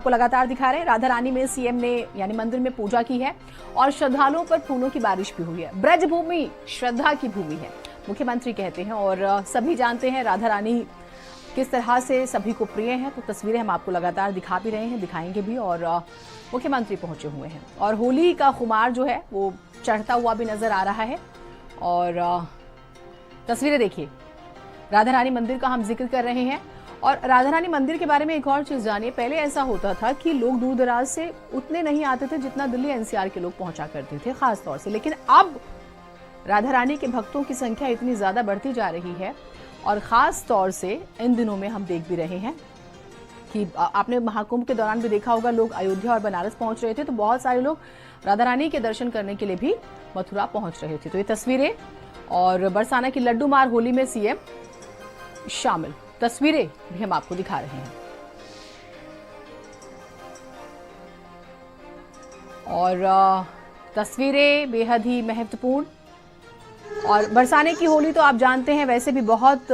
को लगातार दिखा रहे हैं। राधा रानी में सीएम ने यानी मंदिर में पूजा की है और श्रद्धालुओं पर फूलों की बारिश भी हुई है। ब्रज भूमि श्रद्धा की भूमि है, मुख्यमंत्री कहते हैं, और सभी जानते हैं राधा रानी किस तरह से सभी को प्रिय है। तो तस्वीरें हम आपको लगातार दिखा भी रहे हैं, दिखाएंगे भी, और मुख्यमंत्री पहुंचे हुए हैं और होली का खुमार जो है वो चढ़ता हुआ भी नजर आ रहा है। और तस्वीरें देखिए, राधा रानी मंदिर का हम जिक्र कर रहे हैं। और राधा रानी मंदिर के बारे में एक और चीज जानिए। पहले ऐसा होता था कि लोग दूर दराज से उतने नहीं आते थे जितना दिल्ली एनसीआर के लोग पहुंचा करते थे खास तौर से, लेकिन अब राधा रानी के भक्तों की संख्या इतनी ज्यादा बढ़ती जा रही है। और खास तौर से इन दिनों में हम देख भी रहे हैं कि आपने महाकुंभ के दौरान भी देखा होगा, लोग अयोध्या और बनारस पहुंच रहे थे, तो बहुत सारे लोग राधा रानी के दर्शन करने के लिए भी मथुरा पहुंच रहे थे। तो ये तस्वीरें, और बरसाना की लड्डू मार होली में सीएम शामिल, तस्वीरें भी हम आपको दिखा रहे हैं। और तस्वीरें बेहद ही महत्वपूर्ण। और बरसाने की होली तो आप जानते हैं वैसे भी बहुत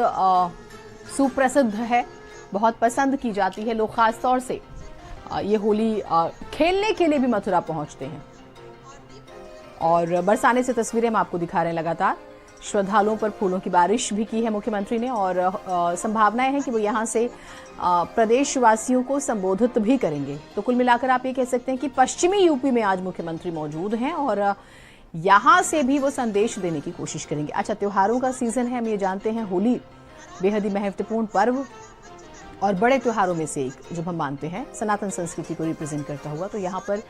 सुप्रसिद्ध है, बहुत पसंद की जाती है। लोग खास तौर से ये होली खेलने के लिए भी मथुरा पहुंचते हैं। और बरसाने से तस्वीरें हम आपको दिखा रहे हैं लगातार। श्रद्धालुओं पर फूलों की बारिश भी की है मुख्यमंत्री ने, और संभावनाएं हैं कि वो यहां से प्रदेशवासियों को संबोधित भी करेंगे। तो कुल मिलाकर आप ये कह सकते हैं कि पश्चिमी यूपी में आज मुख्यमंत्री मौजूद हैं और यहां से भी वो संदेश देने की कोशिश करेंगे। अच्छा, त्योहारों का सीजन है, हम ये जानते हैं। होली बेहद ही महत्वपूर्ण पर्व और बड़े त्योहारों में से एक जो हम मानते हैं, सनातन संस्कृति को रिप्रेजेंट करता हुआ। तो यहाँ पर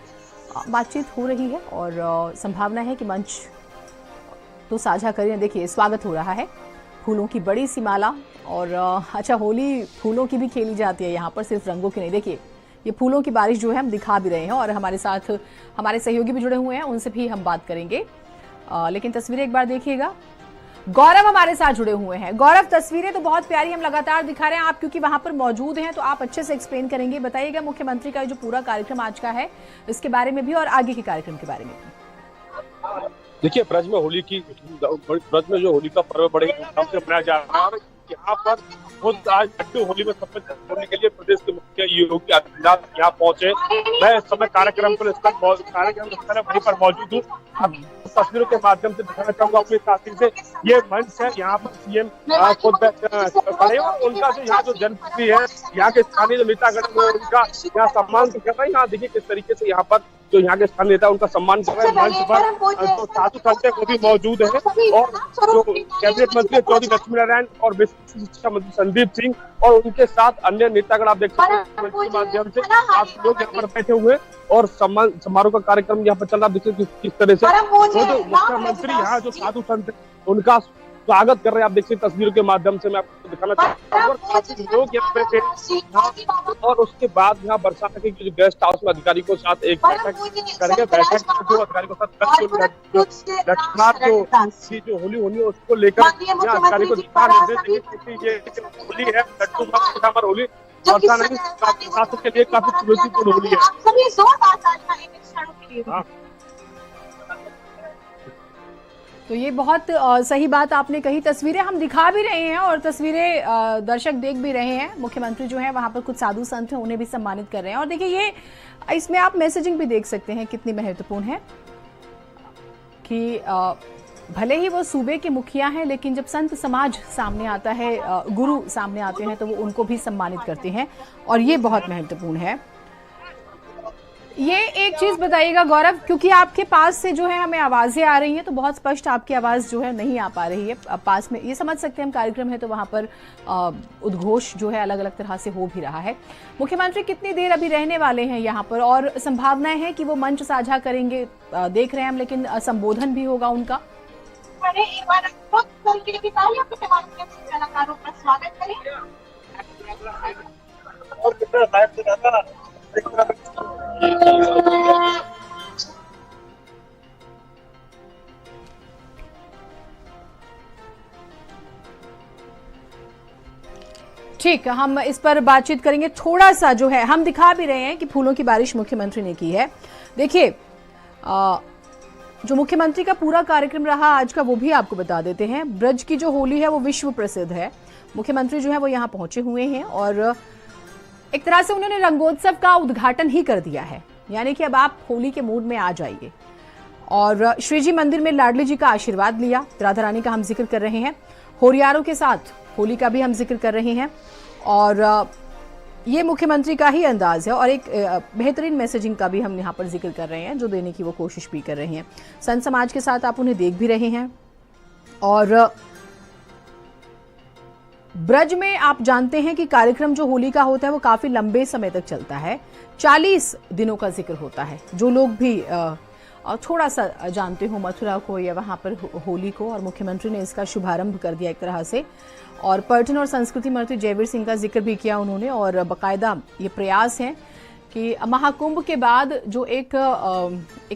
बातचीत हो रही है और संभावना है कि मंच तो साझा करें। देखिए, स्वागत हो रहा है, फूलों की बड़ी सी माला। और अच्छा, होली फूलों की भी खेली जाती है यहाँ पर, सिर्फ रंगों की नहीं। देखिए, ये फूलों की बारिश जो है हम दिखा भी रहे हैं, और हमारे साथ हमारे सहयोगी भी जुड़े हुए हैं, उनसे भी हम बात करेंगे। लेकिन तस्वीरें एक बार देखिएगा। गौरव हमारे साथ जुड़े हुए हैं। गौरव, तस्वीरें तो बहुत प्यारी हम लगातार दिखा रहे हैं, आप क्योंकि वहां पर मौजूद हैं तो आप अच्छे से एक्सप्लेन करेंगे। बताइएगा मुख्यमंत्री का जो पूरा कार्यक्रम आज का है इसके बारे में भी, और आगे के कार्यक्रम के बारे में भी। देखिए, ब्रज में जो होली का पर्व बड़े धूमधाम से मनाया जा रहा है। यहाँ पर खुद आज लड्डू होली में सम्मिलित होने के लिए प्रदेश के मुख्य योगी आदित्यनाथ यहाँ पहुंचे। मैं इस समय कार्यक्रम वहीं पर मौजूद हूँ। अब तस्वीरों के माध्यम से दिखाना चाहूंगा अपनी साथी से। ये मंच है, यहाँ पर सीएम खुद खड़े और उनका जो यहाँ जो जनप्रतिनिधि है, यहाँ के स्थानीय जो नेतागण है, उनका यहाँ सम्मान कर रहे हैं। यहाँ देखिए किस तरीके से यहाँ पर जो यहाँ के स्थानीय नेता उनका सम्मान कर रहे हैं। मंच पर जो साधु संत है वो भी मौजूद है, और जो कैबिनेट मंत्री चौधरी लक्ष्मी नारायण और शिक्षा मंत्री संदीप सिंह और उनके साथ अन्य नेतागण आप देख सकते हैं। मंच के माध्यम से आप लोग यहाँ पर बैठे हुए और सम्मान समारोह का कार्यक्रम यहाँ पर चल रहा। देखिए किस तरह से जो मुख्यमंत्री यहाँ जो साधु संत उनका स्वागत कर रहे हैं। आप देखिए तस्वीरों के माध्यम से मैं आपको दिखाना चाहता हूँ। काफी लोग यहाँ पे थे, और उसके बाद यहाँ बरसाना के जो गेस्ट हाउस में अधिकारी को साथ एक बैठक करेंगे। बैठक जो अधिकारी को साथ जो होली होनी है उसको लेकर यहाँ अधिकारी को दिखा ये होली है, लड्डू होली बरसाना के लिए काफी चुनौतीपूर्ण होली है। तो ये बहुत सही बात आपने कही। तस्वीरें हम दिखा भी रहे हैं और तस्वीरें दर्शक देख भी रहे हैं। मुख्यमंत्री जो है वहां पर कुछ साधु संत हैं, उन्हें भी सम्मानित कर रहे हैं। और देखिए, ये इसमें आप मैसेजिंग भी देख सकते हैं कितनी महत्वपूर्ण है कि भले ही वो सूबे के मुखिया हैं, लेकिन जब संत समाज सामने आता है, गुरु सामने आते हैं, तो वो उनको भी सम्मानित करते हैं, और ये बहुत महत्वपूर्ण है। ये एक चीज बताइएगा गौरव, क्योंकि आपके पास से जो है हमें आवाजें आ रही हैं, तो बहुत स्पष्ट आपकी आवाज जो है नहीं आ पा रही है पास में। ये समझ सकते हैं हम कार्यक्रम है तो वहां पर उद्घोष जो है अलग अलग तरह से हो भी रहा है। मुख्यमंत्री कितनी देर अभी रहने वाले हैं यहाँ पर, और संभावनाएं हैं कि वो मंच साझा करेंगे, देख रहे हैं हम, लेकिन संबोधन भी होगा उनका। ठीक, हम इस पर बातचीत करेंगे। थोड़ा सा जो है हम दिखा भी रहे हैं कि फूलों की बारिश मुख्यमंत्री ने की है। देखिए, जो मुख्यमंत्री का पूरा कार्यक्रम रहा आज का वो भी आपको बता देते हैं। ब्रज की जो होली है वो विश्व प्रसिद्ध है। मुख्यमंत्री जो है वो यहाँ पहुंचे हुए हैं और एक तरह से उन्होंने रंगोत्सव का उद्घाटन ही कर दिया है, यानी कि अब आप होली के मूड में आ जाइए। और श्री जी मंदिर में लाडली जी का आशीर्वाद लिया, राधा रानी का हम जिक्र कर रहे हैं, होरियारों के साथ होली का भी हम जिक्र कर रहे हैं। और ये मुख्यमंत्री का ही अंदाज है और एक बेहतरीन मैसेजिंग का भी हम यहाँ पर जिक्र कर रहे हैं, जो देने की वो कोशिश भी कर रहे हैं। संत समाज के साथ आप उन्हें देख भी रहे हैं। और ब्रज में आप जानते हैं कि कार्यक्रम जो होली का होता है वो काफी लंबे समय तक चलता है, 40 दिनों का जिक्र होता है। जो लोग भी थोड़ा सा जानते हो मथुरा को या वहां पर होली को, और मुख्यमंत्री ने इसका शुभारंभ कर दिया एक तरह से। और पर्यटन और संस्कृति मंत्री जयवीर सिंह का जिक्र भी किया उन्होंने। और बाकायदा ये प्रयास है कि महाकुंभ के बाद जो एक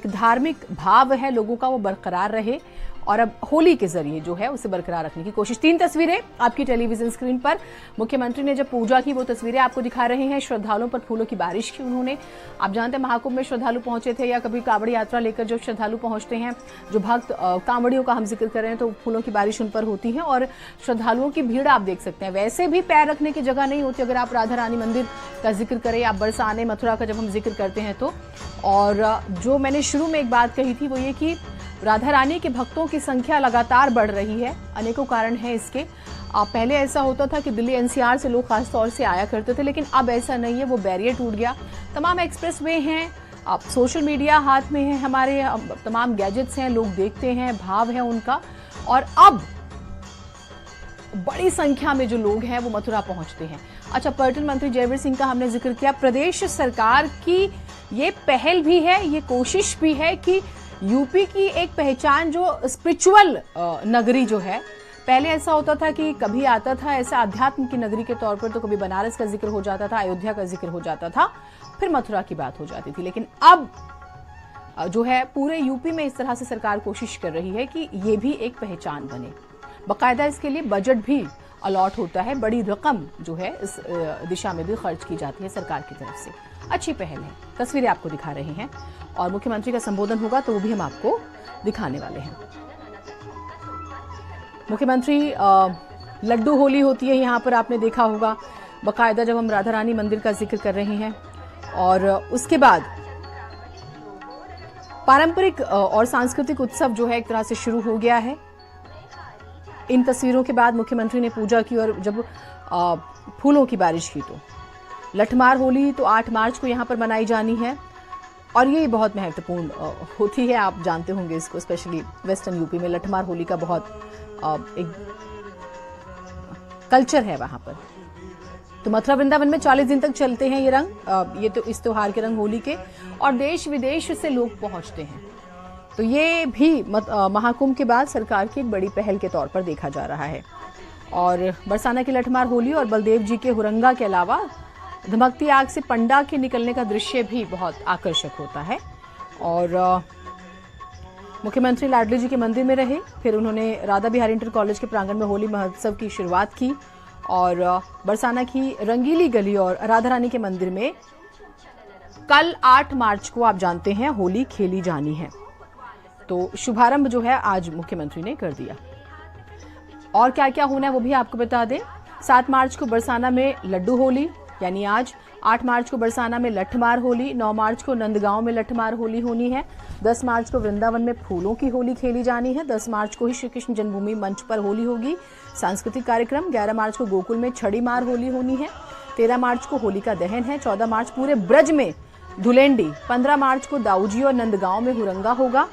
धार्मिक भाव है लोगों का वो बरकरार रहे, और अब होली के जरिए जो है उसे बरकरार रखने की कोशिश। 3 तस्वीरें आपकी टेलीविजन स्क्रीन पर। मुख्यमंत्री ने जब पूजा की वो तस्वीरें आपको दिखा रहे हैं। श्रद्धालुओं पर फूलों की बारिश की उन्होंने। आप जानते हैं महाकुंभ में श्रद्धालु पहुंचे थे, या कभी कांवड़ी यात्रा लेकर जो श्रद्धालु पहुंचते हैं, जो भक्त कांवड़ियों का हम जिक्र कर रहे हैं, तो फूलों की बारिश उन पर होती है। और श्रद्धालुओं की भीड़ आप देख सकते हैं, वैसे भी पैर रखने की जगह नहीं होती। अगर आप राधा रानी मंदिर का जिक्र करें या बरसाने मथुरा का जब हम जिक्र करते हैं तो। और जो मैंने शुरू में एक बात कही थी वो ये कि राधा रानी के भक्तों की संख्या लगातार बढ़ रही है। अनेकों कारण हैं इसके। पहले ऐसा होता था कि दिल्ली एनसीआर से लोग खास तौर से आया करते थे, लेकिन अब ऐसा नहीं है, वो बैरियर टूट गया। तमाम एक्सप्रेस वे हैं, अब सोशल मीडिया हाथ में है हमारे, तमाम गैजेट्स हैं, लोग देखते हैं, भाव है उनका। और अब बड़ी संख्या में जो लोग हैं वो मथुरा पहुंचते हैं। अच्छा, पर्यटन मंत्री जयवीर सिंह का हमने जिक्र किया। प्रदेश सरकार की ये पहल भी है, ये कोशिश भी है कि यूपी की एक पहचान जो स्पिरिचुअल नगरी जो है, पहले ऐसा होता था कि कभी आता था ऐसा अध्यात्म की नगरी के तौर पर, तो कभी बनारस का जिक्र हो जाता था, अयोध्या का जिक्र हो जाता था, फिर मथुरा की बात हो जाती थी। लेकिन अब जो है पूरे यूपी में इस तरह से सरकार कोशिश कर रही है कि ये भी एक पहचान बने। बाकायदा इसके लिए बजट भी अलॉट होता है, बड़ी रकम जो है इस दिशा में भी खर्च की जाती है सरकार की तरफ से। अच्छी पहल है। तस्वीरें आपको दिखा रहे हैं और मुख्यमंत्री का संबोधन होगा तो वो भी हम आपको दिखाने वाले हैं। मुख्यमंत्री लड्डू होली होती है यहाँ पर, आपने देखा होगा बाकायदा जब हम राधा रानी मंदिर का जिक्र कर रहे हैं। और उसके बाद पारंपरिक और सांस्कृतिक उत्सव जो है एक तरह से शुरू हो गया है। इन तस्वीरों के बाद मुख्यमंत्री ने पूजा की और जब फूलों की बारिश की, तो लठमार होली तो 8 मार्च को यहाँ पर मनाई जानी है और ये बहुत महत्वपूर्ण होती है। आप जानते होंगे इसको, स्पेशली वेस्टर्न यूपी में लठमार होली का बहुत एक कल्चर है वहाँ पर। तो मथुरा वृंदावन में 40 दिन तक चलते हैं ये रंग, ये तो इस त्योहार के रंग होली के, और देश विदेश से लोग पहुँचते हैं। तो ये भी महाकुंभ के बाद सरकार की एक बड़ी पहल के तौर पर देखा जा रहा है। और बरसाना की लठमार होली और बलदेव जी के हुरंगा के अलावा धमकती आग से पंडा के निकलने का दृश्य भी बहुत आकर्षक होता है। और मुख्यमंत्री लाडली जी के मंदिर में रहे, फिर उन्होंने राधा बिहारी इंटर कॉलेज के प्रांगण में होली महोत्सव की शुरुआत की और बरसाना की रंगीली गली और राधा रानी के मंदिर में कल 8 मार्च को आप जानते हैं होली खेली जानी है। तो शुभारंभ जो है आज मुख्यमंत्री ने कर दिया। और क्या क्या होना है वो भी आपको बता दें। 7 मार्च को बरसाना में लड्डू होली यानी आज, 8 मार्च को बरसाना में लठमार होली, 9 मार्च को नंदगांव में लठमार होली होनी है, 10 मार्च को वृंदावन में फूलों की होली खेली जानी है, 10 मार्च को ही श्री कृष्ण जन्मभूमि मंच पर होली होगी। सांस्कृतिक कार्यक्रम 11 मार्च को गोकुल में छड़ी मार होली होनी है, 13 मार्च को होली का दहन है, 14 मार्च पूरे ब्रज में धुलेंडी, 15 मार्च को दाऊजी और नंदगांव में हुरंगा होगा।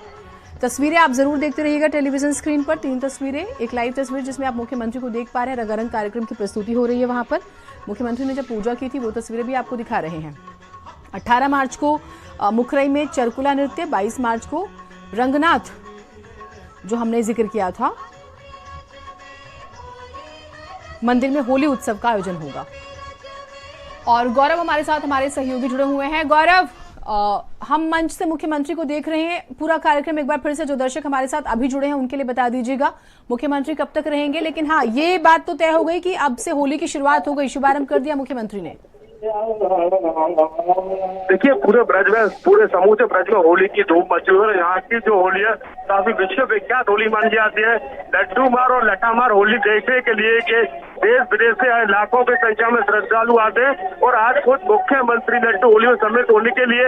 तस्वीरें आप जरूर देखते रहिएगा टेलीविजन स्क्रीन पर। 3 तस्वीरें, एक लाइव तस्वीर जिसमें आप मुख्यमंत्री को देख पा रहे हैं, रंगारंग कार्यक्रम की प्रस्तुति हो रही है वहां पर। मुख्यमंत्री ने जब पूजा की थी वो तस्वीरें भी आपको दिखा रहे हैं। 18 मार्च को मुखरई में चरकुला नृत्य, 22 मार्च को रंगनाथ जो हमने जिक्र किया था मंदिर में होली उत्सव का आयोजन होगा। और गौरव हमारे साथ, हमारे सहयोगी जुड़े हुए हैं। गौरव, हम मंच से मुख्यमंत्री को देख रहे हैं, पूरा कार्यक्रम एक बार फिर से जो दर्शक हमारे साथ अभी जुड़े हैं उनके लिए बता दीजिएगा मुख्यमंत्री कब तक रहेंगे। लेकिन हाँ, ये बात तो तय हो गई कि अब से होली की शुरुआत हो गई, शुभारंभ कर दिया मुख्यमंत्री ने। देखिए, पूरे ब्रज में, पूरे समूचे ब्रज में होली की धूम मची हुई है। यहाँ की जो होली है काफी विश्व विख्यात होली मानी जाती है। लड्डू मार और लटा मार होली देखने के लिए देश विदेश से लाखों की संख्या में श्रद्धालु आते हैं और आज खुद मुख्यमंत्री लड्डू होली में सम्मिलित होने के लिए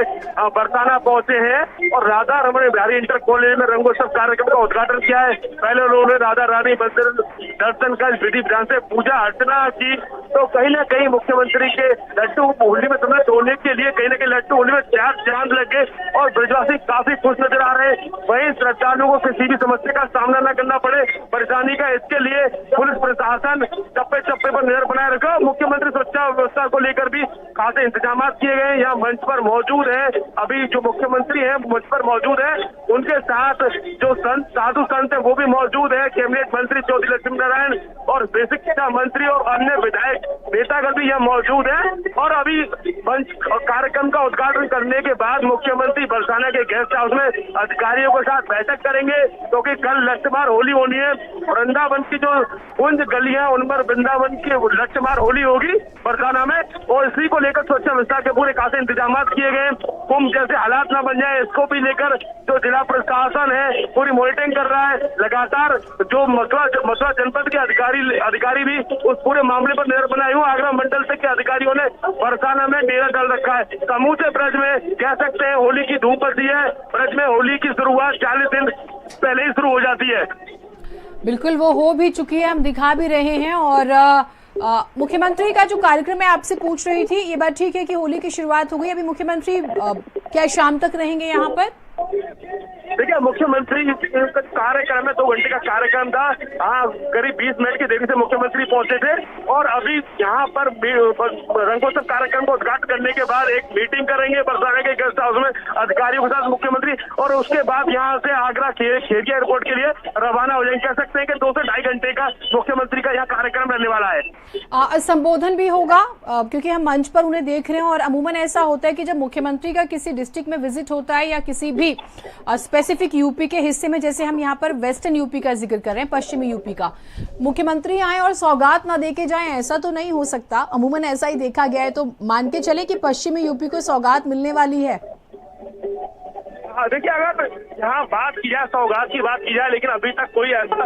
बरसाना पहुंचे हैं और राधा रमण बिहारी इंटर कॉलेज में रंगोत्सव कार्यक्रम का उद्घाटन किया है। पहले उन्होंने राधा रानी मंदिर दर्शन कर विधि विधान से पूजा अर्चना की, तो कहीं ना कहीं मुख्यमंत्री के लड्डू होली में सम्मिलित होने के लिए कहीं ना कहीं लड्डू होली में चार चांद लग गए और ब्रजवासी काफी खुश नजर आ रहे हैं। वहीं श्रद्धालुओं को किसी भी समस्या का सामना न करना पड़े, परेशानी का, इसके लिए पुलिस प्रशासन चप्पे चप्पे पर नजर बनाए रखा। मुख्यमंत्री सुरक्षा व्यवस्था को लेकर भी खासे इंतजाम किए गए। यहाँ मंच पर मौजूद है, अभी जो मुख्यमंत्री है मंच पर मौजूद है, उनके साथ जो संत साधु संत है वो भी मौजूद है। कैबिनेट मंत्री चौधरी लक्ष्मी नारायण और बेसिक शिक्षा मंत्री और अन्य विधायक नेतागण भी यहाँ मौजूद है। और अभी मंच कार्यक्रम का उद्घाटन करने के बाद मुख्यमंत्री बरसाना के गेस्ट हाउस में अधिकारियों के साथ बैठक करेंगे, क्योंकि कल लट्ठमार होली होनी है। वृंदावन की जो कुंज गलियां उन पर वृंदावन की लट्ठमार होली होगी बरसाना में, और इसी को लेकर सुरक्षा व्यवस्था के पूरे खासे इंतजाम किए गए। कुंभ जैसे हालात न बन जाए, इसको भी लेकर जो जिला प्रशासन है पूरी मॉनिटरिंग कर रहा है लगातार। जो मथुरा जनपद के अधिकारी भी उस पूरे मामले पर नजर बनाए हुए। आगरा मंडल तक के अधिकारियों ने बरसाना में डेरा डाल रखा है। समूचे ब्रज में कह सकते हैं होली की धूप बची है। ब्रज में होली की शुरुआत 40 दिन पहले ही शुरू हो जाती है। बिल्कुल, वो हो भी चुकी है, हम दिखा भी रहे हैं। और मुख्यमंत्री का जो कार्यक्रम है, आपसे पूछ रही थी, ये बात ठीक है कि होली की शुरुआत हो गई, अभी मुख्यमंत्री क्या शाम तक रहेंगे यहाँ पर? देखिए, मुख्यमंत्री कार्यक्रम में 2 घंटे का कार्यक्रम था। हाँ, करीब 20 मिनट की देरी से मुख्यमंत्री पहुंचे थे और अभी यहाँ पर रंगोत्सव कार्यक्रम को उद्घाटन करने के बाद एक मीटिंग करेंगे बरसाना के गेस्ट हाउस में अधिकारियों के साथ मुख्यमंत्री, और उसके बाद यहाँ से आगरा खेरिया एयरपोर्ट के लिए रवाना हो जाएंगे। कह सकते हैं कि 2 से ढाई घंटे का मुख्यमंत्री का यहाँ कार्यक्रम रहने वाला है। संबोधन भी होगा, क्योंकि हम मंच पर उन्हें देख रहे हैं और अमूमन ऐसा होता है कि जब मुख्यमंत्री का किसी डिस्ट्रिक्ट में विजिट होता है या किसी भी स्पेसिफिक यूपी के हिस्से में, जैसे हम यहाँ पर वेस्टर्न यूपी का जिक्र कर रहे हैं, पश्चिमी यूपी का, मुख्यमंत्री आए और सौगात ना देके जाएं, ऐसा तो नहीं हो सकता। अमूमन ऐसा ही देखा गया है, तो मान के चले कि पश्चिमी यूपी को सौगात मिलने वाली है। देखिए, अगर यहाँ बात की जाए, सौगात की बात की जाए, लेकिन अभी तक कोई ऐसा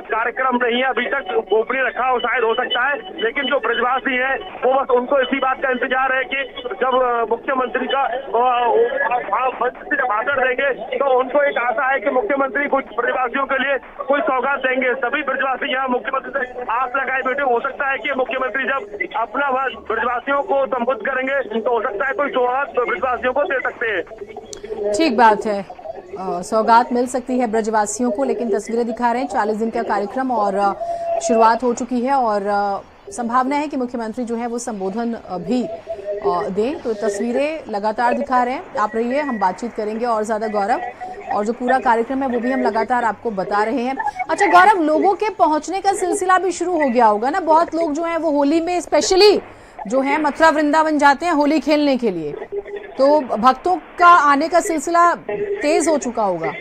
कार्यक्रम नहीं है, अभी तक गोपनीय रखा हो, शायद हो सकता है। लेकिन जो ब्रजवासी है वो बस उनको इसी बात का इंतजार है कि जब मुख्यमंत्री का मंच से जब भाषण देंगे तो उनको एक आशा है कि मुख्यमंत्री कुछ ब्रजवासियों के लिए कोई सौगात देंगे। सभी ब्रजवासी यहाँ मुख्यमंत्री से आस लगाए बैठे। हो सकता है कि मुख्यमंत्री जब अपना ब्रजवासियों को संबोधित करेंगे तो हो सकता है कोई सौगात ब्रजवासियों को दे सकते हैं। ठीक बात है, सौगात मिल सकती है ब्रजवासियों को, लेकिन तस्वीरें दिखा रहे हैं 40 दिन का कार्यक्रम और शुरुआत हो चुकी है और संभावना है कि मुख्यमंत्री जो है वो संबोधन भी दें। तो तस्वीरें लगातार दिखा रहे हैं, आप रहिए, हम बातचीत करेंगे और ज्यादा गौरव, और जो पूरा कार्यक्रम है वो भी हम लगातार आपको बता रहे हैं। अच्छा गौरव, लोगों के पहुंचने का सिलसिला भी शुरू हो गया होगा ना? बहुत लोग जो है वो होली में स्पेशली जो है मथुरा वृंदावन जाते हैं होली खेलने के लिए, तो भक्तों का आने का सिलसिला तेज हो चुका होगा।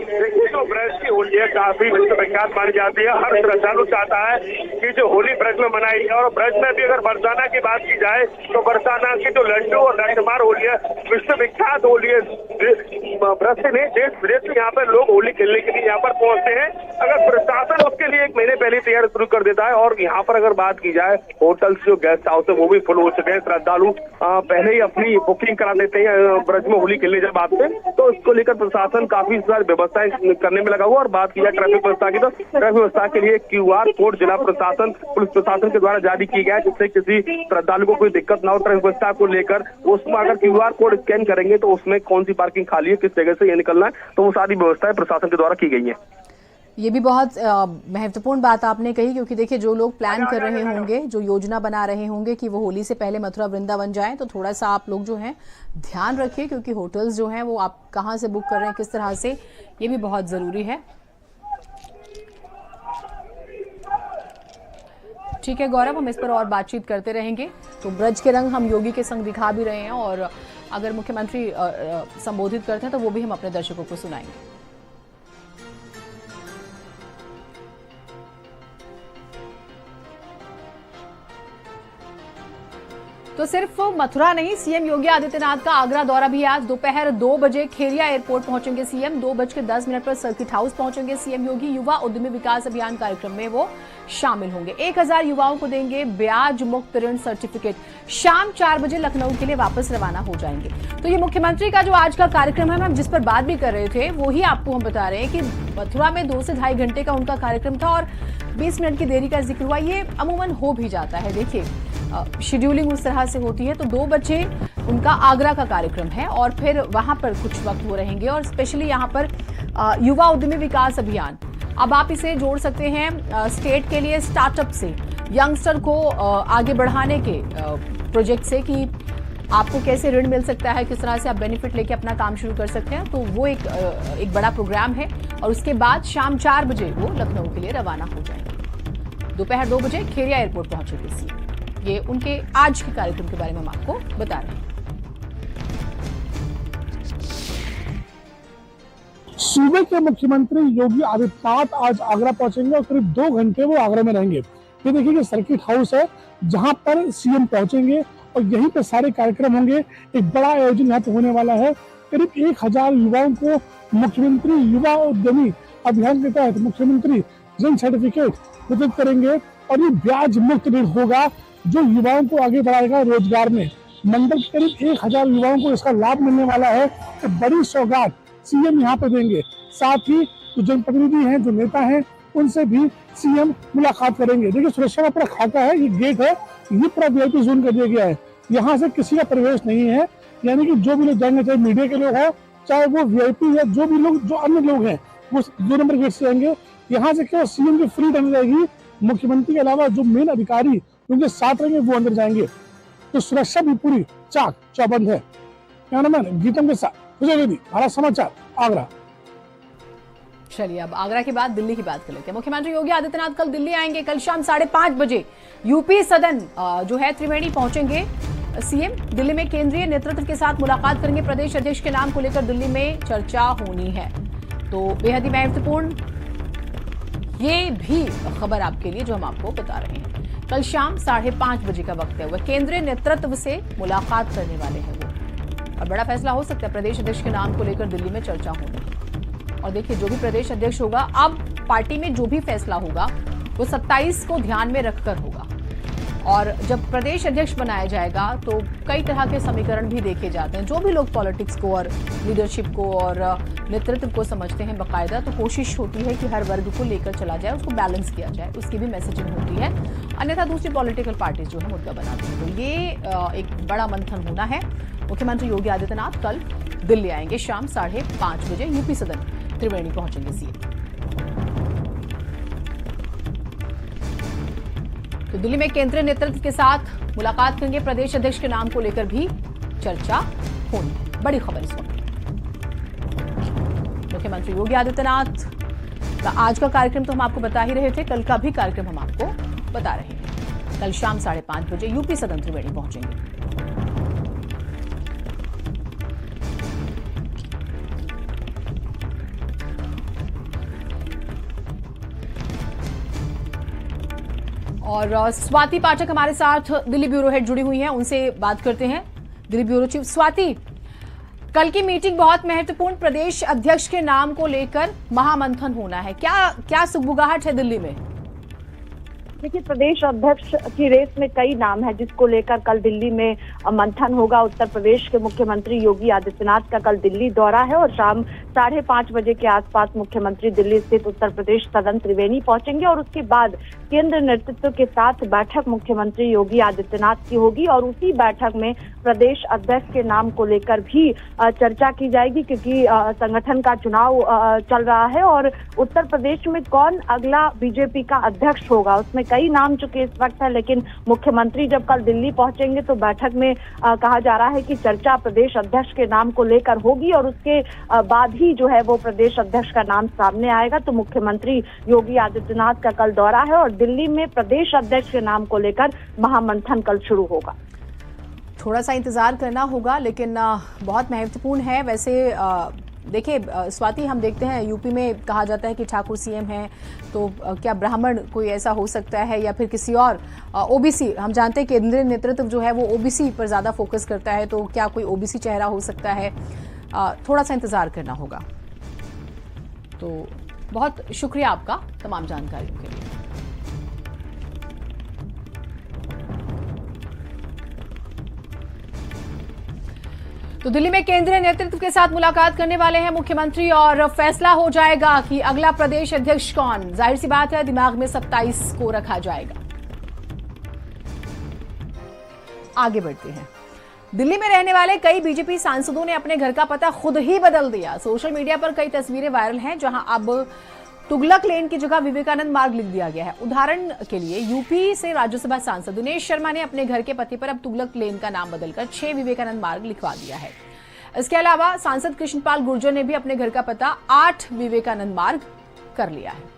देखिए, जो ब्रज की होली है काफी विश्वविख्यात मानी जाती है। हर श्रद्धालु चाहता है कि जो होली ब्रज में मनाई है, और ब्रज में भी अगर बरसाना की बात की जाए तो बरसाना की जो लड्डू और लट्ठमार होली है विश्वविख्यात होली है। ब्रज से नहीं, देश विदेश से यहाँ पर लोग होली खेलने के लिए यहाँ पर पहुंचते हैं। अगर प्रशासन उसके लिए 1 महीने पहले तैयारी शुरू कर देता है, और यहाँ पर अगर बात की जाए होटल्स जो गेस्ट हाउस है वो भी फुल हो चुके हैं। श्रद्धालु पहले ही अपनी बुकिंग करा देते हैं ब्रज में होली खेलने जब आते हैं, तो इसको लेकर प्रशासन काफी सारी व्यवस्थाएं करने में लगा हुआ। और बात की जाए ट्रैफिक व्यवस्था की, तो ट्रैफिक व्यवस्था के लिए QR कोड जिला प्रशासन पुलिस प्रशासन के द्वारा जारी की गया है, जिससे किसी श्रद्धालु को कोई दिक्कत ना हो। ट्रैफिक व्यवस्था को लेकर उसमें अगर QR कोड स्कैन करेंगे तो उसमें कौन सी पार्किंग खाली है, किस जगह से ये निकलना है, तो वो सारी व्यवस्थाएं प्रशासन के द्वारा की गई है। ये भी बहुत महत्वपूर्ण बात आपने कही, क्योंकि देखिए जो लोग प्लान कर रहे होंगे, जो योजना बना रहे होंगे कि वो होली से पहले मथुरा वृंदावन जाएं, तो थोड़ा सा आप लोग जो हैं ध्यान रखिए, क्योंकि होटल्स जो हैं वो आप कहाँ से बुक कर रहे हैं, किस तरह से, ये भी बहुत ज़रूरी है। ठीक है गौरव, हम इस पर और बातचीत करते रहेंगे। तो ब्रज के रंग हम योगी के संग दिखा भी रहे हैं, और अगर मुख्यमंत्री संबोधित करते हैं तो वो भी हम अपने दर्शकों को सुनाएंगे। तो सिर्फ मथुरा नहीं, सीएम योगी आदित्यनाथ का आगरा दौरा भी आज दोपहर 2 बजे खेरिया एयरपोर्ट पहुंचेंगे सीएम। 2:10 पर सर्किट हाउस पहुंचेंगे सीएम योगी। युवा उद्यमी विकास अभियान कार्यक्रम में वो शामिल होंगे। 1000 युवाओं को देंगे ब्याज मुक्त ऋण सर्टिफिकेट। शाम 4 बजे लखनऊ के लिए वापस रवाना हो जाएंगे। तो ये मुख्यमंत्री का जो आज का कार्यक्रम है, हम जिस पर बात भी कर रहे थे, वो ही आपको हम बता रहे हैं कि मथुरा में 2 से ढाई घंटे का उनका कार्यक्रम था और 20 मिनट की देरी का जिक्र हुआ। ये अमूमन हो भी जाता है। देखिए, शेड्यूलिंग उस तरह से होती है। तो 2 बजे उनका आगरा का कार्यक्रम है और फिर वहां पर कुछ वक्त वो रहेंगे और स्पेशली यहाँ पर युवा उद्यमी विकास अभियान, अब आप इसे जोड़ सकते हैं स्टेट के लिए स्टार्टअप से, यंगस्टर को आगे बढ़ाने के प्रोजेक्ट से कि आपको कैसे ऋण मिल सकता है, किस तरह से आप बेनिफिट लेके अपना काम शुरू कर सकते हैं। तो वो एक बड़ा प्रोग्राम है और उसके बाद शाम 4 बजे वो लखनऊ के लिए रवाना हो जाएंगे। दोपहर 2 बजे खेरिया एयरपोर्ट पहुंचेंगे सीएम। ये उनके आज के कार्यक्रम के बारे में हम आपको बता रहे हैं। सूबे के मुख्यमंत्री योगी आदित्यनाथ आज आगरा पहुंचेंगे और करीब 2 घंटे वो आगरा में रहेंगे। ये देखिए कि सर्किट हाउस है जहां पर सीएम पहुंचेंगे और यहीं पे सारे कार्यक्रम होंगे। एक बड़ा आयोजन यहाँ पे होने वाला है। करीब 1000 युवाओं को मुख्यमंत्री युवा उद्यमी अभियान के तहत मुख्यमंत्री ऋण सर्टिफिकेट वितरित करेंगे और ये ब्याज मुक्त ऋण होगा जो युवाओं को आगे बढ़ाएगा रोजगार में। मंडल के करीब 1000 युवाओं को इसका लाभ मिलने वाला है। तो बड़ी सौगात सीएम यहाँ पे देंगे। साथ ही जो जनप्रतिनिधि हैं, जो नेता हैं, उनसे भी सीएम मुलाकात करेंगे। देखिए, सुरक्षा का पूरा खाका है, ये गेट है, ये पूरा वीआईपी जोन कर दिया गया है। यहाँ से किसी का प्रवेश नहीं है, यानी कि जो भी लोग जाएंगे, चाहे मीडिया के लोग हैं, चाहे वो वीआईपी या जो भी लोग, जो अन्य लोग हैं, वो 2 नंबर गेट से आएंगे। यहाँ से केवल सीएम की फ्री टर्न रहेगी। मुख्यमंत्री के अलावा जो मेन अधिकारी उनके साथ रहेंगे वो अंदर जाएंगे। तो सुरक्षा भी पूरी चाक चौबंद है। कैमरामैन गीतम के साथ विजय बेदी, भारत समाचार, आगरा। चलिए, अब आगरा के बाद दिल्ली की बात कर लेते हैं। मुख्यमंत्री योगी आदित्यनाथ कल दिल्ली आएंगे। कल शाम 5:30 बजे यूपी सदन जो है त्रिवेणी पहुंचेंगे सीएम। दिल्ली में केंद्रीय नेतृत्व के साथ मुलाकात करेंगे। प्रदेश अध्यक्ष के नाम को लेकर दिल्ली में चर्चा होनी है। तो बेहद ही महत्वपूर्ण ये भी खबर आपके लिए जो हम आपको बता रहे हैं। कल शाम 5:30 बजे का वक्त है। वह केंद्रीय नेतृत्व से मुलाकात करने वाले हैं वो, और बड़ा फैसला हो सकता है। प्रदेश अध्यक्ष के नाम को लेकर दिल्ली में चर्चा होगी। और देखिए, जो भी प्रदेश अध्यक्ष होगा, अब पार्टी में जो भी फैसला होगा वो 27 को ध्यान में रखकर होगा। और जब प्रदेश अध्यक्ष बनाया जाएगा तो कई तरह के समीकरण भी देखे जाते हैं। जो भी लोग पॉलिटिक्स को और लीडरशिप को और नेतृत्व को समझते हैं बाकायदा, तो कोशिश होती है कि हर वर्ग को लेकर चला जाए, उसको बैलेंस किया जाए, उसकी भी मैसेजिंग होती है। अन्यथा दूसरी पॉलिटिकल पार्टीज जो है मुद्दा बनाती हैं। तो ये एक बड़ा मंथन होना है। मुख्यमंत्री योगी आदित्यनाथ कल दिल्ली आएंगे। शाम 5:30 बजे यूपी सदन त्रिवेणी पहुंचेंगे सीएम। तो दिल्ली में केंद्रीय नेतृत्व के साथ मुलाकात करेंगे। प्रदेश अध्यक्ष के नाम को लेकर भी चर्चा होनी है। बड़ी खबर इस वक्त। मुख्यमंत्री योगी आदित्यनाथ का आज का कार्यक्रम तो हम आपको बता ही रहे थे, कल का भी कार्यक्रम हम आपको बता रहे हैं। कल शाम 5:30 बजे यूपी सदन त्रिवेणी पहुंचेंगे। और स्वाति पाठक हमारे साथ दिल्ली ब्यूरो हेड जुड़ी हुई हैं, उनसे बात करते हैं। दिल्ली ब्यूरो चीफ स्वाति, कल की मीटिंग बहुत महत्वपूर्ण, प्रदेश अध्यक्ष के नाम को लेकर महामंथन होना है। क्या सुगबुगाहट है दिल्ली में? देखिए, प्रदेश अध्यक्ष की रेस में कई नाम है जिसको लेकर कल दिल्ली में मंथन होगा। उत्तर प्रदेश के मुख्यमंत्री योगी आदित्यनाथ का कल दिल्ली दौरा है और शाम 5:30 बजे के आसपास मुख्यमंत्री दिल्ली स्थित उत्तर प्रदेश सदन त्रिवेणी पहुंचेंगे और उसके बाद केंद्र नेतृत्व के साथ बैठक मुख्यमंत्री योगी आदित्यनाथ की होगी और उसी बैठक में प्रदेश अध्यक्ष के नाम को लेकर भी चर्चा की जाएगी, क्योंकि संगठन का चुनाव चल रहा है और उत्तर प्रदेश में कौन अगला बीजेपी का अध्यक्ष होगा उसमें कई नाम चुके इस वक्त है। लेकिन मुख्यमंत्री जब कल दिल्ली पहुंचेंगे तो बैठक में कहा जा रहा है कि चर्चा प्रदेश अध्यक्ष के नाम को लेकर होगी और उसके बाद ही जो है वो प्रदेश अध्यक्ष का नाम सामने आएगा। तो मुख्यमंत्री योगी आदित्यनाथ का कल दौरा है और दिल्ली में प्रदेश अध्यक्ष के नाम को लेकर महामंथन कल शुरू होगा। थोड़ा सा इंतजार करना होगा, लेकिन बहुत महत्वपूर्ण है। वैसे देखिए स्वाति, हम देखते हैं यूपी में कहा जाता है कि ठाकुर सीएम है, तो क्या ब्राह्मण कोई ऐसा हो सकता है या फिर किसी और ओबीसी? हम जानते हैं केंद्रीय नेतृत्व जो है वो ओबीसी पर ज़्यादा फोकस करता है, तो क्या कोई ओबीसी चेहरा हो सकता है? थोड़ा सा इंतज़ार करना होगा। तो बहुत शुक्रिया आपका तमाम जानकारियों के लिए। तो दिल्ली में केंद्रीय नेतृत्व के साथ मुलाकात करने वाले हैं मुख्यमंत्री और फैसला हो जाएगा कि अगला प्रदेश अध्यक्ष कौन। जाहिर सी बात है दिमाग में 27 को रखा जाएगा। आगे बढ़ते हैं। दिल्ली में रहने वाले कई बीजेपी सांसदों ने अपने घर का पता खुद ही बदल दिया। सोशल मीडिया पर कई तस्वीरें वायरल हैं जहां अब तुगलक लेन की जगह विवेकानंद मार्ग लिख दिया गया है। उदाहरण के लिए यूपी से राज्यसभा सांसद दिनेश शर्मा ने अपने घर के पते पर अब तुगलक लेन का नाम बदलकर 6 विवेकानंद मार्ग लिखवा दिया है। इसके अलावा सांसद कृष्णपाल गुर्जर ने भी अपने घर का पता 8 विवेकानंद मार्ग कर लिया है।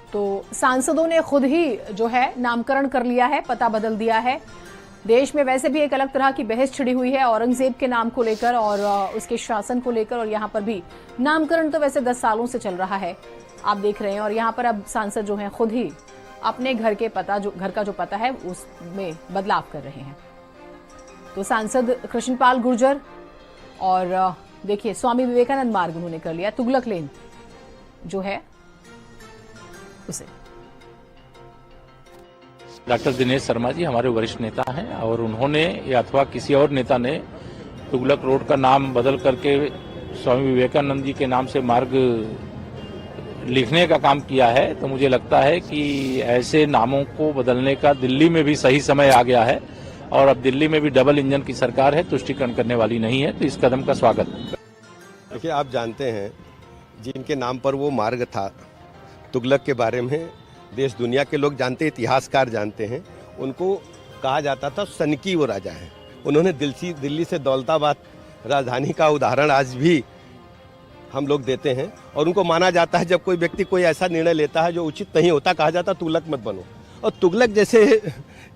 तो सांसदों ने खुद ही जो है नामकरण कर लिया है, पता बदल दिया है। देश में वैसे भी एक अलग तरह की बहस छिड़ी हुई है औरंगजेब के नाम को लेकर और उसके शासन को लेकर, और यहाँ पर भी नामकरण तो वैसे 10 सालों से चल रहा है, आप देख रहे हैं। और यहाँ पर अब सांसद जो हैं खुद ही अपने घर का जो पता है उसमें बदलाव कर रहे हैं। तो सांसद कृष्णपाल गुर्जर और देखिए स्वामी विवेकानंद मार्ग उन्होंने कर लिया, तुगलक लेन जो है उसे। डॉक्टर दिनेश शर्मा जी हमारे वरिष्ठ नेता हैं और उन्होंने या अथवा किसी और नेता ने तुगलक रोड का नाम बदल करके स्वामी विवेकानंद जी के नाम से मार्ग लिखने का काम किया है, तो मुझे लगता है कि ऐसे नामों को बदलने का दिल्ली में भी सही समय आ गया है। और अब दिल्ली में भी डबल इंजन की सरकार है, तुष्टिकरण करने वाली नहीं है, तो इस कदम का स्वागत। देखिए, आप जानते हैं जिनके नाम पर वो मार्ग था, तुगलक के बारे में देश दुनिया के लोग जानते हैं, इतिहासकार जानते हैं। उनको कहा जाता था सनकी वो राजा हैं। उन्होंने दिल्ली से दौलताबाद राजधानी का उदाहरण आज भी हम लोग देते हैं। और उनको माना जाता है जब कोई व्यक्ति कोई ऐसा निर्णय लेता है जो उचित नहीं होता, कहा जाता तुगलक मत बनो। और तुगलक जैसे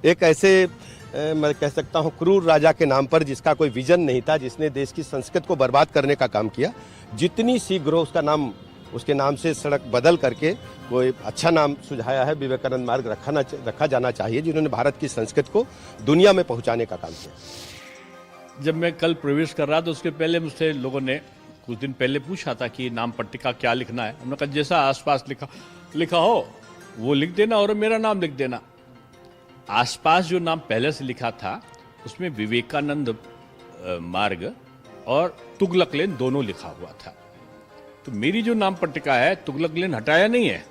एक ऐसे मैं कह सकता हूँ क्रूर राजा के नाम पर, जिसका कोई विजन नहीं था, जिसने देश की संस्कृति को बर्बाद करने का काम किया, जितनी शीघ्र उसके नाम से सड़क बदल करके कोई अच्छा नाम सुझाया है, विवेकानंद मार्ग रखा जाना चाहिए, जिन्होंने भारत की संस्कृति को दुनिया में पहुंचाने का काम किया। जब मैं कल प्रवेश कर रहा था उसके पहले मुझसे लोगों ने कुछ दिन पहले पूछा था कि नाम पट्टिका क्या लिखना है। हमने कहा जैसा आसपास लिखा हो वो लिख देना और मेरा नाम लिख देना। आसपास जो नाम पहले से लिखा था उसमें विवेकानंद मार्ग और तुगलक लेन दोनों लिखा हुआ था। तो मेरी जो नाम पट्टिका है, तुगलक लेन हटाया नहीं है,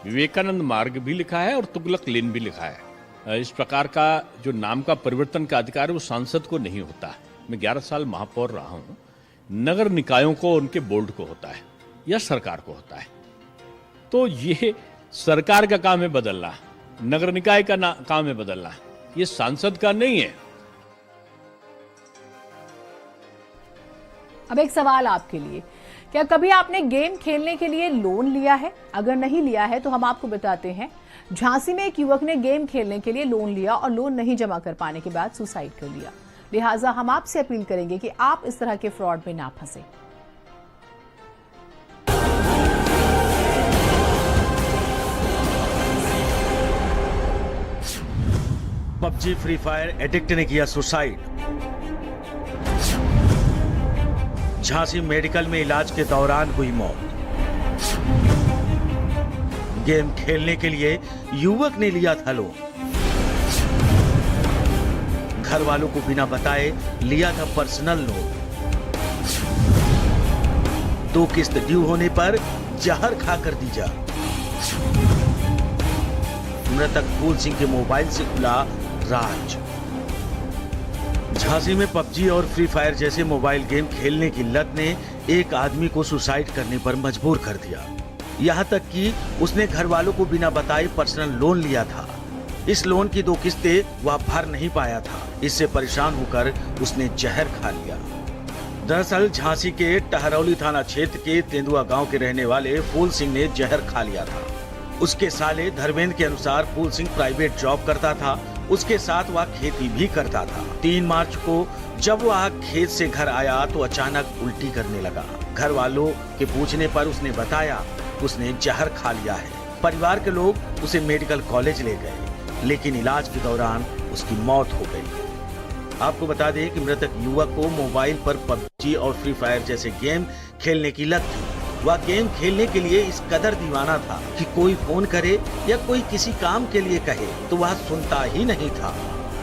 विवेकानंद मार्ग भी लिखा है और तुगलक लेन भी लिखा है। इस प्रकार का जो नाम का परिवर्तन का अधिकार है वो सांसद को नहीं होता। मैं 11 साल महापौर रहा हूँ। नगर निकायों को उनके बोर्ड को होता है या सरकार को होता है। तो ये सरकार का काम है बदलना, नगर निकाय का काम है बदलना, ये सांसद का नहीं है। अब एक सवाल आपके लिए, क्या कभी आपने गेम खेलने के लिए लोन लिया है? अगर नहीं लिया है तो हम आपको बताते हैं। झांसी में एक युवक ने गेम खेलने के लिए लोन लिया और लोन नहीं जमा कर पाने के बाद सुसाइड कर लिया। लिहाजा हम आपसे अपील करेंगे कि आप इस तरह के फ्रॉड में ना फंसे। पबजी फ्री फायर एडिक्ट ने किया सुसाइड। झांसी मेडिकल में इलाज के दौरान हुई मौत। गेम खेलने के लिए युवक ने लिया था लोन। घर वालों को बिना बताए लिया था पर्सनल लोन। 2 किस्त ड्यू होने पर जहर खाकर दी जा। मृतक फूल सिंह के मोबाइल से खुला राज। झांसी में पबजी और फ्री फायर जैसे मोबाइल गेम खेलने की लत ने एक आदमी को सुसाइड करने पर मजबूर कर दिया। यहाँ तक कि उसने घर वालों को बिना बताए पर्सनल लोन लिया था। इस लोन की 2 किस्तें वह भर नहीं पाया था। इससे परेशान होकर उसने जहर खा लिया। दरअसल झांसी के टहरौली थाना क्षेत्र के तेंदुआ गांव के रहने वाले फूल सिंह ने जहर खा लिया था। उसके साले धर्मेंद्र के अनुसार फूल सिंह प्राइवेट जॉब करता था, उसके साथ वह खेती भी करता था। 3 मार्च को जब वह खेत से घर आया तो अचानक उल्टी करने लगा। घर वालों के पूछने पर उसने बताया उसने जहर खा लिया है। परिवार के लोग उसे मेडिकल कॉलेज ले गए, लेकिन इलाज के दौरान उसकी मौत हो गई। आपको बता दें कि मृतक युवक को मोबाइल पर पबजी और फ्री फायर जैसे गेम खेलने की लत थी। वह गेम खेलने के लिए इस कदर दीवाना था कि कोई फोन करे या कोई किसी काम के लिए कहे तो वह सुनता ही नहीं था।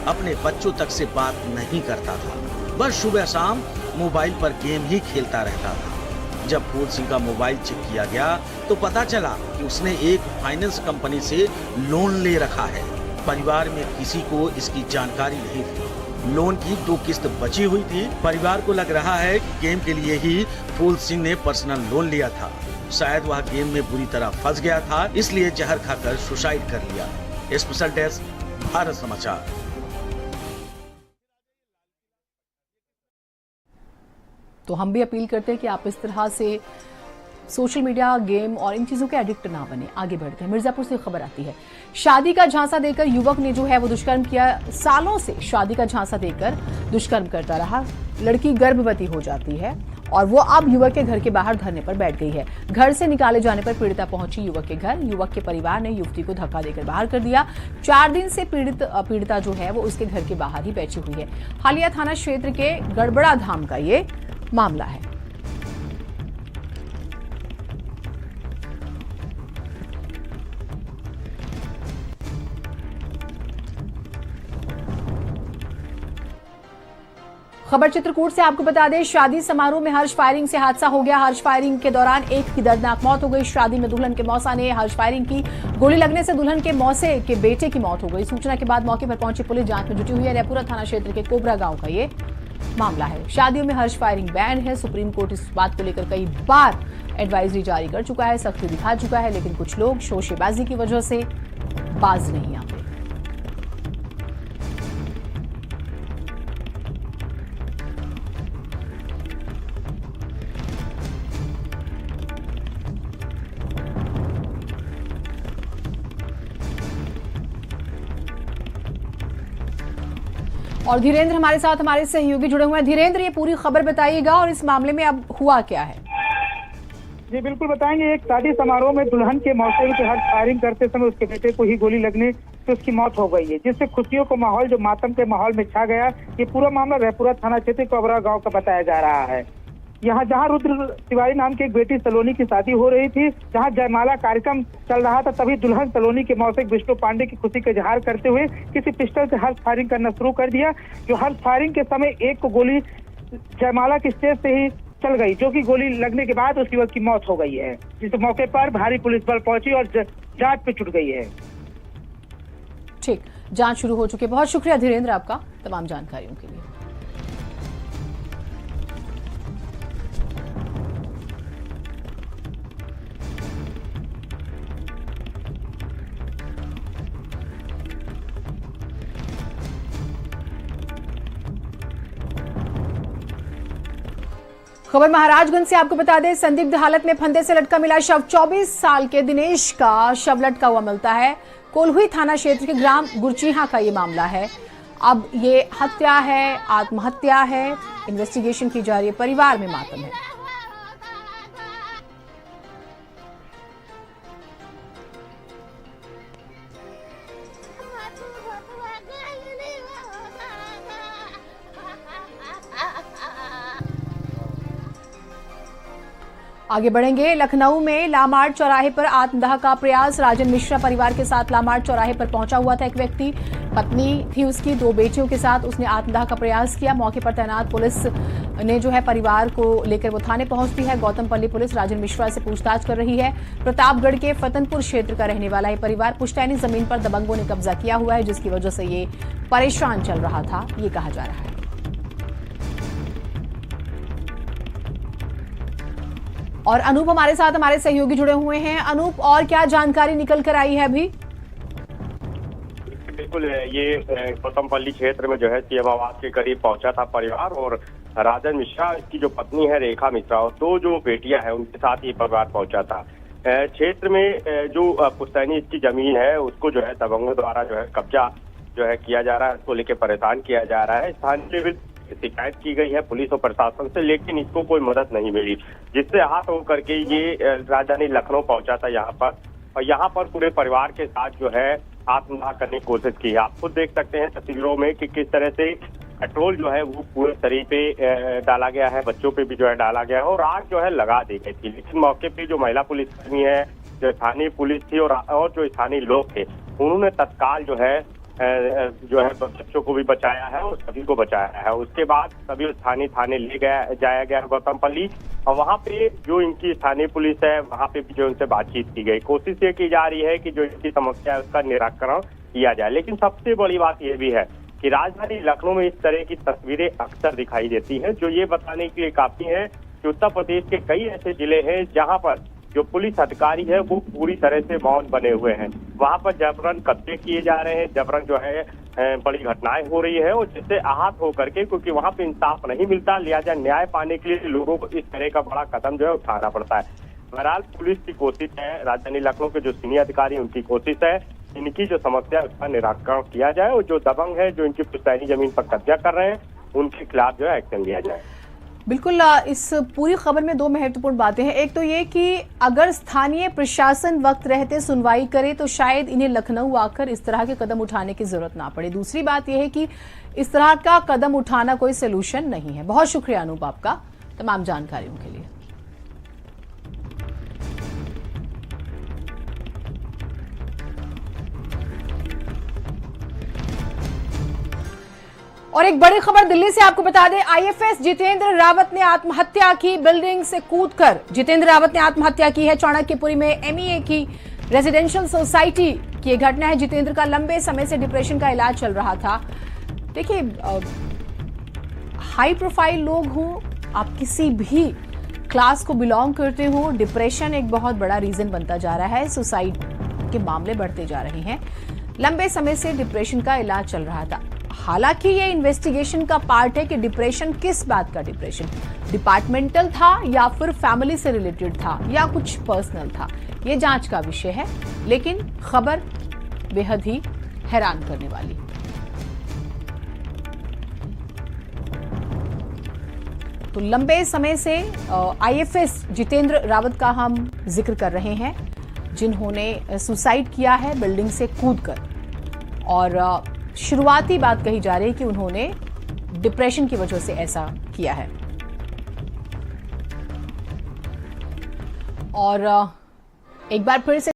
अपने बच्चों तक से बात नहीं करता था, बस सुबह शाम मोबाइल पर गेम ही खेलता रहता था। जब फूल सिंह का मोबाइल चेक किया गया तो पता चला कि उसने एक फाइनेंस कंपनी से लोन ले रखा है। परिवार में किसी को इसकी जानकारी नहीं थी। लोन की 2 किस्त बची हुई थी। परिवार को लग रहा है कि गेम के लिए ही फूल सिंह ने पर्सनल लोन लिया था। शायद वह गेम में बुरी तरह फंस गया था, इसलिए जहर खाकर सुसाइड कर लिया। स्पेशल डेस्क, भारत समाचार। तो हम भी अपील करते हैं कि आप इस तरह से सोशल मीडिया, गेम और इन चीजों के एडिक्ट ना बने। आगे बढ़ते हैं। मिर्जापुर से खबर आती है, शादी का झांसा देकर युवक ने जो है वो दुष्कर्म किया। सालों से शादी का झांसा देकर दुष्कर्म करता रहा। लड़की गर्भवती हो जाती है और वो अब युवक के घर के बाहर धरने पर बैठ गई है। घर से निकाले जाने पर पीड़िता पहुंची युवक के घर। युवक के परिवार ने युवती को धक्का देकर बाहर कर दिया। 4 दिन से पीड़िता जो है वो उसके घर के बाहर ही बैठी हुई है। हालिया थाना क्षेत्र के गड़बड़ा धाम का ये मामला है। खबर चित्रकूट से आपको बता दें, शादी समारोह में हर्ष फायरिंग से हादसा हो गया। हर्ष फायरिंग के दौरान एक की दर्दनाक मौत हो गई। शादी में दुल्हन के मौसा ने हर्ष फायरिंग की। गोली लगने से दुल्हन के मौसे के बेटे की मौत हो गई। सूचना के बाद मौके पर पहुंची पुलिस जांच में जुटी हुई है। रैपुरा थाना क्षेत्र के कोबरा गांव का ये मामला है। शादियों में हर्ष फायरिंग बैन है। सुप्रीम कोर्ट इस बात को लेकर कई बार एडवाइजरी जारी कर चुका है, सख्ती दिखा चुका है, लेकिन कुछ लोग शोशेबाजी की वजह से बाज नहीं आते। और धीरेन्द्र हमारे साथ हमारे सहयोगी जुड़े हुए हैं। धीरेन्द्र, ये पूरी खबर बताइएगा और इस मामले में अब हुआ क्या है? जी बिल्कुल बताएंगे। एक शादी समारोह में दुल्हन के मौसे पे हर्ष फायरिंग करते समय उसके बेटे को ही गोली लगने से उसकी मौत हो गई है, जिससे खुशियों का माहौल जो मातम के माहौल में छा गया। ये पूरा मामला रैपुरा थाना क्षेत्र कोबरा गांव का बताया जा रहा है। यहाँ जहाँ रुद्र तिवारी नाम की एक बेटी सलोनी की शादी हो रही थी, जहाँ जयमाला कार्यक्रम चल रहा था, तभी दुल्हन सलोनी के मौसे विष्णु पांडे की खुशी का इजहार करते हुए किसी पिस्टल से हर्ष फायरिंग करना शुरू कर दिया। जो हर्ष फायरिंग के समय एक को गोली जयमाला की स्टेज से ही चल गई, जो कि गोली लगने के बाद उस युवक की मौत हो गई है। इस मौके पर भारी पुलिस बल पहुंची और जांच पे जुट गई है। ठीक, जांच शुरू हो चुकी है। बहुत शुक्रिया धीरेन्द्र आपका तमाम जानकारियों के लिए। खबर महाराजगंज से आपको बता दें, संदिग्ध हालत में फंदे से लटका मिला शव। 24 साल के दिनेश का शव लटका हुआ मिलता है। कोल्हुई थाना क्षेत्र के ग्राम गुरचीहा का ये मामला है। अब ये हत्या है, आत्महत्या है, इन्वेस्टिगेशन की जा रही है। परिवार में मातम है। आगे बढ़ेंगे। लखनऊ में लामार्ट चौराहे पर आत्मदाह का प्रयास। राजन मिश्रा परिवार के साथ लामार्ट चौराहे पर पहुंचा हुआ था एक व्यक्ति। पत्नी थी उसकी, 2 बेटियों के साथ उसने आत्मदाह का प्रयास किया। मौके पर तैनात पुलिस ने जो है परिवार को लेकर वो थाने पहुंचती है। गौतमपल्ली पुलिस राजन मिश्रा से पूछताछ कर रही है। प्रतापगढ़ के फतनपुर क्षेत्र का रहने वाला ये परिवार पुश्तैनी जमीन पर दबंगों ने कब्जा किया हुआ है, जिसकी वजह से ये परेशान चल रहा था, ये कहा जा रहा है। और अनूप हमारे साथ हमारे सहयोगी जुड़े हुए हैं। अनूप, और क्या जानकारी निकल कर आई है अभी? बिल्कुल, ये गौतमपल्ली क्षेत्र में जो है सीएम आवास के करीब पहुंचा था परिवार और राजन मिश्रा, इसकी जो पत्नी है रेखा मिश्रा और 2 जो बेटियां हैं उनके साथ ये परिवार पहुंचा था। क्षेत्र में जो पुश्तैनी इसकी जमीन है उसको जो है दबंगों द्वारा जो है कब्जा जो है किया जा रहा है, उसको लेकर परेशान किया जा रहा है। स्थानीय लेवल शिकायत की गई है पुलिस और प्रशासन से, लेकिन इसको कोई मदद नहीं मिली, जिससे आहत होकर के ये राजधानी लखनऊ पहुंचा था यहाँ पर, और यहाँ पर पूरे परिवार के साथ जो है आत्मदाह करने की कोशिश की है। आप खुद देख सकते हैं तस्वीरों में कि किस तरह से पेट्रोल जो है वो पूरे शरीर पे डाला गया है, बच्चों पे भी जो है डाला गया है और आग जो है लगा दी गई थी। लेकिन मौके पे जो महिला पुलिसकर्मी है, जो स्थानीय पुलिस थी और जो स्थानीय लोग थे, उन्होंने तत्काल जो है बच्चों को भी बचाया है और सभी को बचाया है। उसके बाद सभी स्थानीय थाने जाया गया गौतमपल्ली, और वहाँ पे जो इनकी स्थानीय पुलिस है वहाँ पे भी जो उनसे बातचीत की गई। कोशिश ये की जा रही है कि जो इनकी समस्या है उसका निराकरण किया जाए। लेकिन सबसे बड़ी बात ये भी है कि राजधानी लखनऊ में इस तरह की तस्वीरें अक्सर दिखाई देती हैं, जो ये बताने के लिए काफी है कि उत्तर प्रदेश के कई ऐसे जिले हैं जहाँ पर जो पुलिस अधिकारी है वो पूरी तरह से मौन बने हुए हैं। वहां पर जबरन कब्जे किए जा रहे हैं, जबरन जो है बड़ी घटनाएं हो रही है, और जिससे आहत होकर के, क्योंकि वहां पे इंसाफ नहीं मिलता, लिहाजा न्याय पाने के लिए लोगों को इस तरह का बड़ा कदम जो है उठाना पड़ता है। बहरहाल पुलिस की कोशिश है, राजधानी लखनऊ के जो सीनियर अधिकारी उनकी कोशिश है इनकी जो समस्या है उसका निराकरण किया जाए, और जो दबंग है जो इनकी पुश्तैनी जमीन पर कब्जा कर रहे हैं उनके खिलाफ जो है एक्शन लिया जाए। बिल्कुल, इस पूरी खबर में 2 महत्वपूर्ण बातें हैं। एक तो ये कि अगर स्थानीय प्रशासन वक्त रहते सुनवाई करे तो शायद इन्हें लखनऊ आकर इस तरह के कदम उठाने की जरूरत ना पड़े। दूसरी बात यह है कि इस तरह का कदम उठाना कोई सोल्यूशन नहीं है। बहुत शुक्रिया अनूप आपका तमाम जानकारियों के लिए। और एक बड़ी खबर दिल्ली से आपको बता दें, आईएफएस जितेंद्र रावत ने आत्महत्या की, बिल्डिंग से कूदकर जितेंद्र रावत ने आत्महत्या की है। चाणक्यपुरी में एमईए की रेजिडेंशियल सोसाइटी की यह घटना है। जितेंद्र का लंबे समय से डिप्रेशन का इलाज चल रहा था। देखिए, हाई प्रोफाइल लोग हो, आप किसी भी क्लास को बिलोंग करते हो, डिप्रेशन एक बहुत बड़ा रीजन बनता जा रहा है। सुसाइड के मामले बढ़ते जा रहे हैं। लंबे समय से डिप्रेशन का इलाज चल रहा था। हालांकि ये इन्वेस्टिगेशन का पार्ट है कि डिप्रेशन किस बात का डिप्रेशन, डिपार्टमेंटल था या फिर फैमिली से रिलेटेड था या कुछ पर्सनल था, ये जांच का विषय है। लेकिन खबर बेहद ही हैरान करने वाली। तो लंबे समय से आईएफएस जितेंद्र रावत का हम जिक्र कर रहे हैं, जिन्होंने सुसाइड किया है बिल्डिंग से कूदकर, और शुरुआती बात कही जा रही है कि उन्होंने डिप्रेशन की वजह से ऐसा किया है। और एक बार फिर से